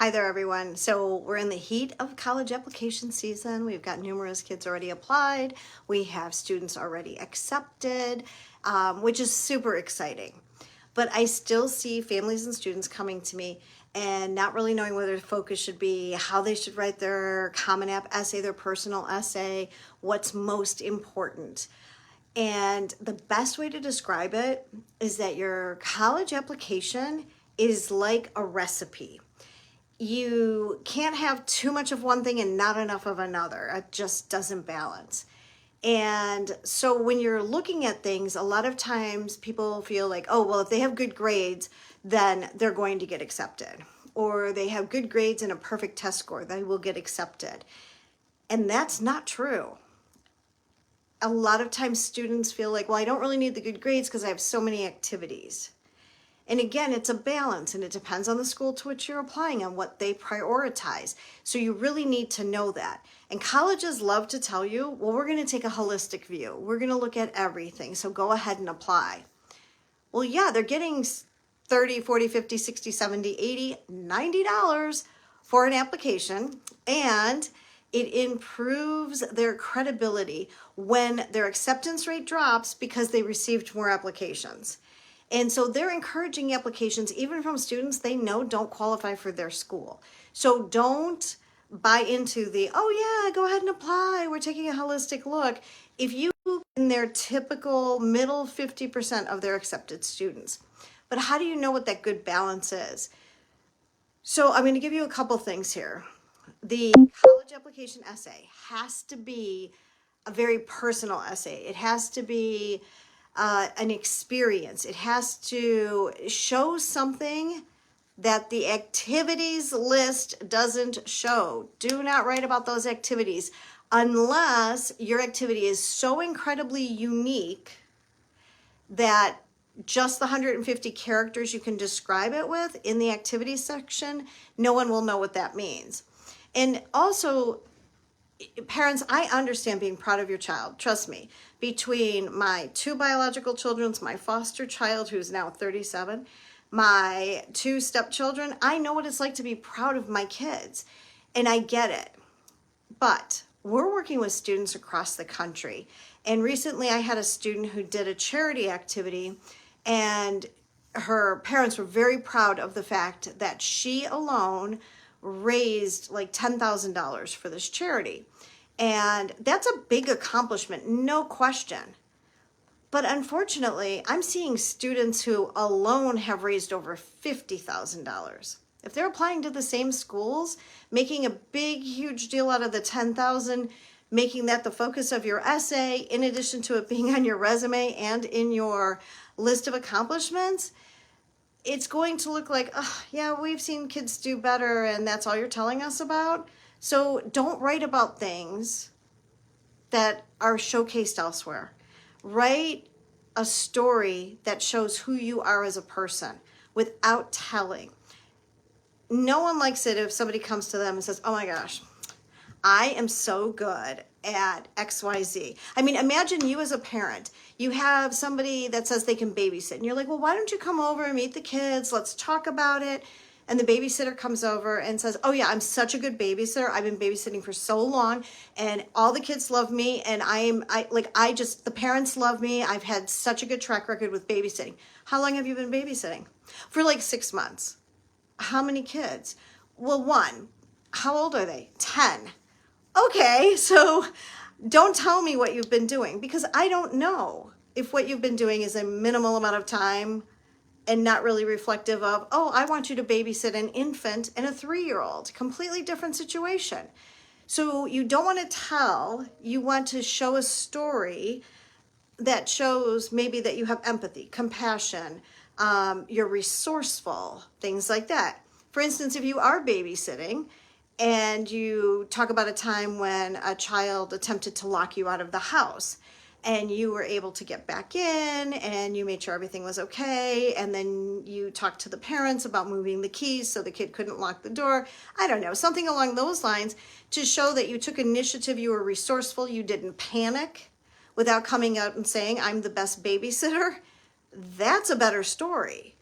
Hi there, everyone. So we're in the heat of college application season. We've got numerous kids already applied. We have students already accepted, which is super exciting. But I still see families and students coming to me and not really knowing where their focus should be, how they should write their Common App essay, their personal essay, what's most important. And the best way to describe it is that your college application is like a recipe. You can't have too much of one thing and not enough of another. It just doesn't balance. And so when you're looking at things, a lot of times people feel like, oh, well, if they have good grades, then they're going to get accepted. Or they have good grades and a perfect test score, they will get accepted. And that's not true. A lot of times students feel like, well, I don't really need the good grades because I have so many activities. And again, it's a balance, and it depends on the school to which you're applying and what they prioritize. So you really need to know that. And colleges love to tell you, well, we're going to take a holistic view. We're going to look at everything. So go ahead and apply. Well, yeah, they're getting $30, $40, $50, $60, $70, $80, $90 for an application, and it improves their credibility when their acceptance rate drops because they received more applications. And so they're encouraging applications even from students they know don't qualify for their school. So don't buy into the, oh yeah, go ahead and apply, we're taking a holistic look. If you in their typical middle 50% of their accepted students. But how do you know what that good balance is? So I'm going to give you a couple things here. The college application essay has to be a very personal essay. It has to be an experience. It has to show something that the activities list doesn't show. Do not write about those activities unless your activity is so incredibly unique that just the 150 characters you can describe it with in the activities section, no one will know what that means. And also, parents, I understand being proud of your child. Trust me, between my two biological children, my foster child who's now 37, my two stepchildren, I know what it's like to be proud of my kids, and I get it. But we're working with students across the country. And recently I had a student who did a charity activity, and her parents were very proud of the fact that she alone raised like $10,000 for this charity. And that's a big accomplishment, no question. But unfortunately, I'm seeing students who alone have raised over $50,000. If they're applying to the same schools, making a big, huge deal out of the $10,000, making that the focus of your essay, in addition to it being on your resume and in your list of accomplishments, it's going to look like, oh, yeah, we've seen kids do better and that's all you're telling us about. So don't write about things that are showcased elsewhere. Write a story that shows who you are as a person without telling. No one likes it if somebody comes to them and says, oh my gosh, I am so good at XYZ. I mean, imagine you as a parent. You have somebody that says they can babysit, and you're like, well, why don't you come over and meet the kids? Let's talk about it. And the babysitter comes over and says, oh yeah, I'm such a good babysitter. I've been babysitting for so long, and all the kids love me, and the parents love me. I've had such a good track record with babysitting. How long have you been babysitting? For like 6 months. How many kids? Well, one. How old are they? 10. Okay, so don't tell me what you've been doing, because I don't know if what you've been doing is a minimal amount of time and not really reflective of, oh, I want you to babysit an infant and a 3-year-old. Completely different situation. So you don't want to tell, you want to show a story that shows maybe that you have empathy, compassion, you're resourceful, things like that. For instance, if you are babysitting and you talk about a time when a child attempted to lock you out of the house and you were able to get back in and you made sure everything was okay, and then you talked to the parents about moving the keys so the kid couldn't lock the door. I don't know, something along those lines to show that you took initiative, you were resourceful, you didn't panic without coming out and saying, I'm the best babysitter. That's a better story.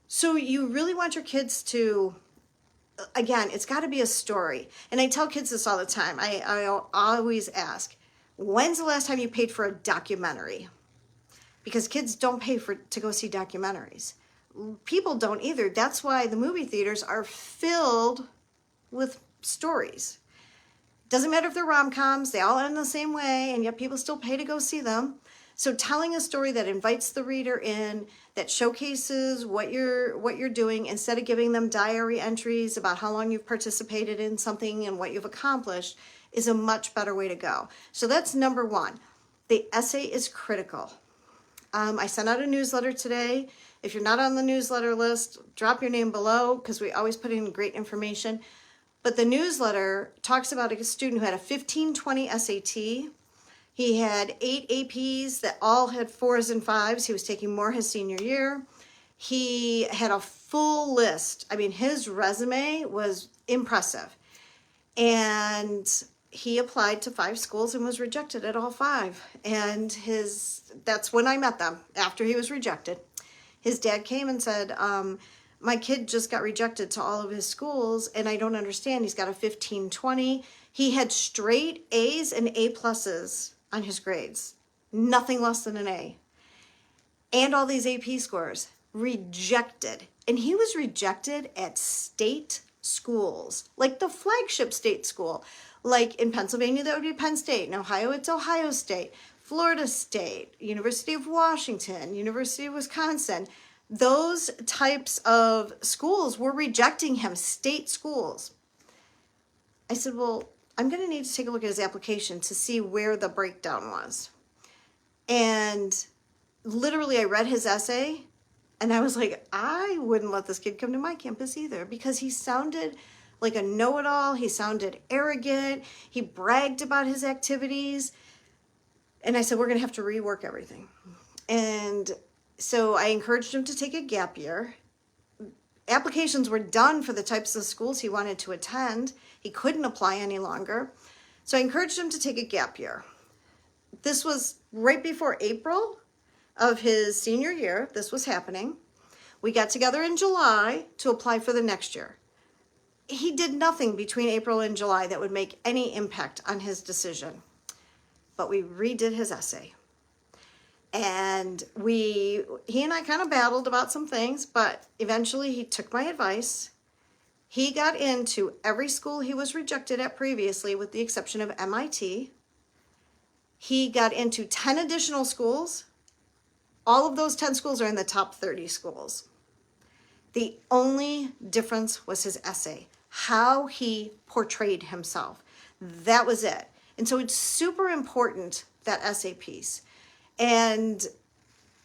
So you really want your kids to again, it's got to be a story. And I tell kids this all the time. I always ask, when's the last time you paid for a documentary? Because kids don't pay to go see documentaries. People don't either. That's why the movie theaters are filled with stories. Doesn't matter if they're rom-coms, they all end the same way, and yet people still pay to go see them. So telling a story that invites the reader in, that showcases what you're doing, instead of giving them diary entries about how long you've participated in something and what you've accomplished, is a much better way to go. So that's number one. The essay is critical. I sent out a newsletter today. If you're not on the newsletter list, drop your name below, because we always put in great information. But the newsletter talks about a student who had a 1520 SAT. He had 8 APs that all had 4s and 5s. He was taking more his senior year. He had a full list. I mean, his resume was impressive. And he applied to 5 schools and was rejected at all 5. And that's when I met them, after he was rejected. His dad came and said, my kid just got rejected to all of his schools, and I don't understand. He's got a 1520. He had straight A's and A pluses on his grades, nothing less than an A. And all these AP scores, rejected. And he was rejected at state schools, like the flagship state school. Like in Pennsylvania, that would be Penn State. In Ohio, it's Ohio State. Florida State, University of Washington, University of Wisconsin. Those types of schools were rejecting him, state schools. I said, well, I'm going to need to take a look at his application to see where the breakdown was. And literally, I read his essay, and I was like, I wouldn't let this kid come to my campus either, because he sounded like a know-it-all. He sounded arrogant. He bragged about his activities. And I said, we're going to have to rework everything. And so I encouraged him to take a gap year. Applications were done for the types of schools he wanted to attend. He couldn't apply any longer. So I encouraged him to take a gap year. This was right before April of his senior year. This was happening. We got together in July to apply for the next year. He did nothing between April and July that would make any impact on his decision. But we redid his essay. And he and I kind of battled about some things, but eventually he took my advice. He got into every school he was rejected at previously, with the exception of MIT. He got into 10 additional schools. All of those 10 schools are in the top 30 schools. The only difference was his essay, how he portrayed himself. That was it. And so it's super important, that essay piece. And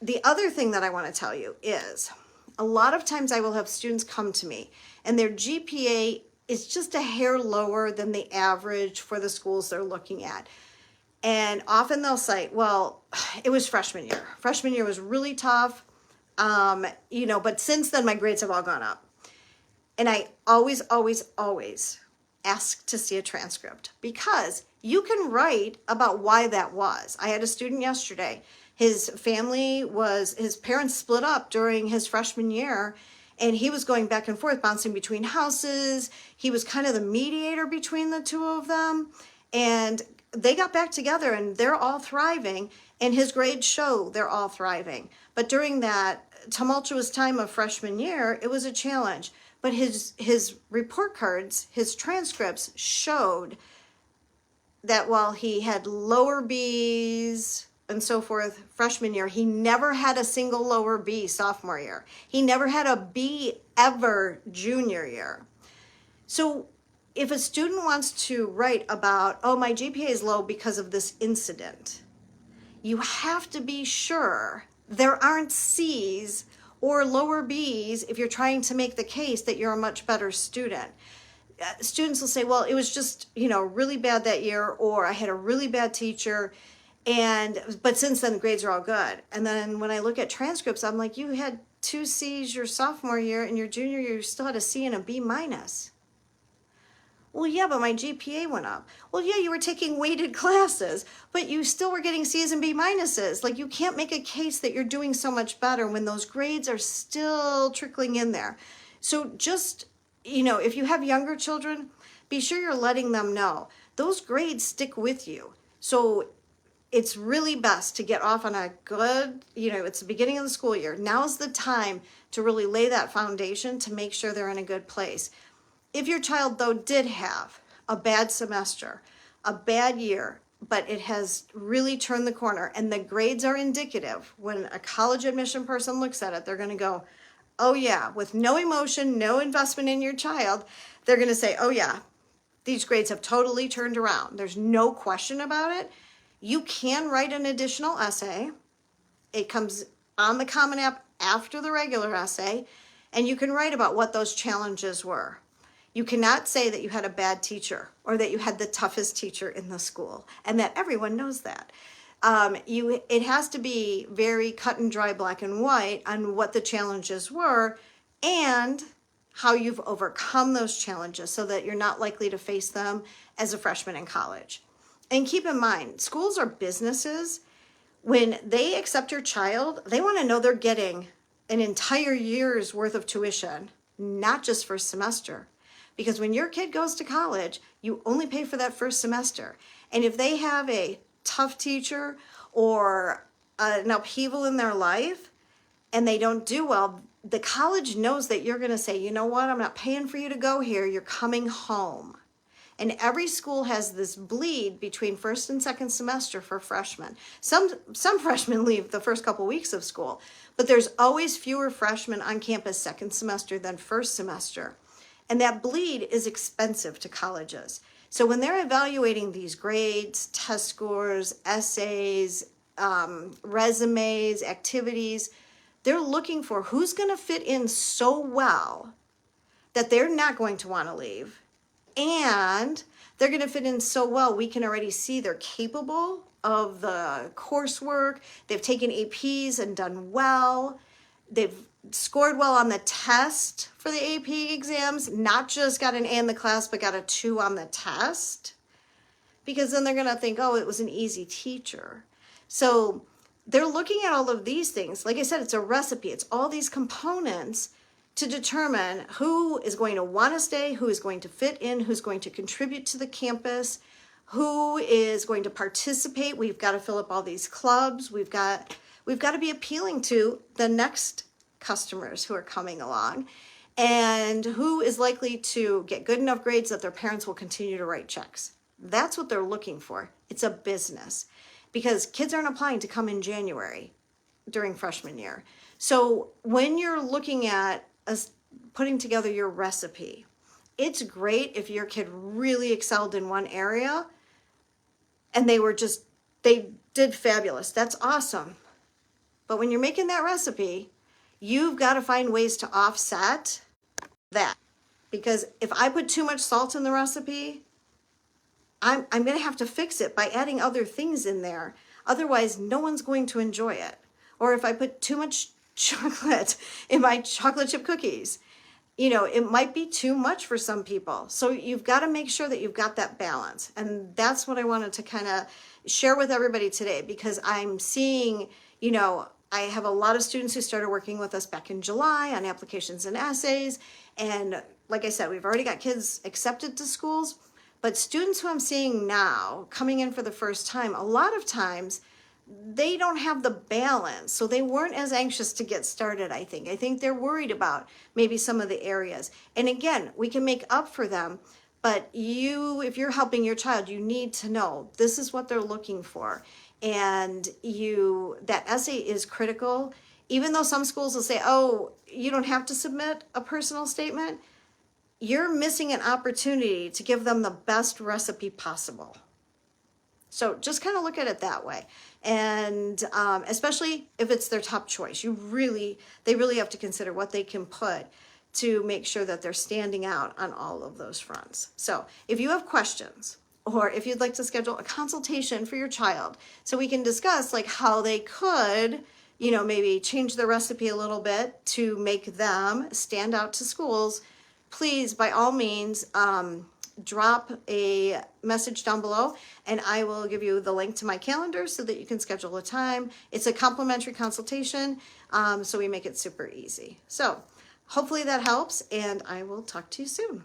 the other thing that I want to tell you is, a lot of times I will have students come to me and their GPA is just a hair lower than the average for the schools they're looking at. And often they'll cite, well, it was freshman year. Freshman year was really tough, but since then my grades have all gone up. And I always, always, always ask to see a transcript, because you can write about why that was. I had a student yesterday. His parents split up during his freshman year, and he was going back and forth, bouncing between houses. He was kind of the mediator between the two of them, and they got back together, and they're all thriving, and his grades show they're all thriving. But during that tumultuous time of freshman year, it was a challenge. But his report cards, his transcripts showed that while he had lower B's and so forth freshman year, he never had a single lower B sophomore year. He never had a B ever junior year. So if a student wants to write about, oh, my GPA is low because of this incident, you have to be sure there aren't C's or lower B's if you're trying to make the case that you're a much better student. Students will say, well, it was just, really bad that year, or I had a really bad teacher, but since then the grades are all good. And then when I look at transcripts, I'm like, you had 2 C's your sophomore year, and your junior year you still had a C and a B minus. Well, yeah, but my GPA went up. Well, yeah, you were taking weighted classes, but you still were getting C's and B minuses. Like, you can't make a case that you're doing so much better when those grades are still trickling in there. So just if you have younger children, be sure you're letting them know those grades stick with you. So it's really best to get off on a good, it's the beginning of the school year. Now's the time to really lay that foundation to make sure they're in a good place. If your child, though, did have a bad semester, a bad year, but it has really turned the corner and the grades are indicative, when a college admission person looks at it, they're going to go, oh yeah, with no emotion, no investment in your child, they're going to say, oh yeah, these grades have totally turned around. There's no question about it. You can write an additional essay. It comes on the Common App after the regular essay, and you can write about what those challenges were. You cannot say that you had a bad teacher or that you had the toughest teacher in the school, and that everyone knows that. It has to be very cut and dry, black and white, on what the challenges were and how you've overcome those challenges so that you're not likely to face them as a freshman in college. And keep in mind, schools are businesses. When they accept your child, they want to know they're getting an entire year's worth of tuition, not just first semester. Because when your kid goes to college, you only pay for that first semester. And if they have a tough teacher or an upheaval in their life and they don't do well, the college knows that you're going to say, you know what, I'm not paying for you to go here, you're coming home. And every school has this bleed between first and second semester for freshmen. Some freshmen leave the first couple weeks of school, but there's always fewer freshmen on campus second semester than first semester. And that bleed is expensive to colleges. So when they're evaluating these grades, test scores, essays, resumes, activities, they're looking for who's going to fit in so well that they're not going to want to leave. And they're going to fit in so well, we can already see they're capable of the coursework. They've taken APs and done well. They've scored well on the test for the AP exams, not just got an A in the class, but got a 2 on the test. Because then they're going to think, oh, it was an easy teacher. So they're looking at all of these things. Like I said, it's a recipe. It's all these components to determine who is going to want to stay, who is going to fit in, who's going to contribute to the campus, who is going to participate. We've got to fill up all these clubs. We've got to be appealing to the next customers who are coming along, and who is likely to get good enough grades that their parents will continue to write checks. That's what they're looking for. It's a business, because kids aren't applying to come in January during freshman year. So when you're looking at putting together your recipe, it's great if your kid really excelled in one area and they did fabulous. That's awesome. But when you're making that recipe, you've got to find ways to offset that. Because if I put too much salt in the recipe, I'm going to have to fix it by adding other things in there. Otherwise, no one's going to enjoy it. Or if I put too much chocolate in my chocolate chip cookies, it might be too much for some people. So you've got to make sure that you've got that balance. And that's what I wanted to kind of share with everybody today, because I'm seeing, I have a lot of students who started working with us back in July on applications and essays. And like I said, we've already got kids accepted to schools, but students who I'm seeing now coming in for the first time, a lot of times they don't have the balance. So they weren't as anxious to get started, I think. I think they're worried about maybe some of the areas. And again, we can make up for them, but if you're helping your child, you need to know this is what they're looking for. And that essay is critical. Even though some schools will say, oh, you don't have to submit a personal statement, you're missing an opportunity to give them the best recipe possible. So just kind of look at it that way. And especially if it's their top choice, they really have to consider what they can put to make sure that they're standing out on all of those fronts. So if you have questions, or if you'd like to schedule a consultation for your child so we can discuss how they could, maybe change the recipe a little bit to make them stand out to schools, please, by all means, drop a message down below and I will give you the link to my calendar so that you can schedule a time. It's a complimentary consultation, so we make it super easy. So hopefully that helps, and I will talk to you soon.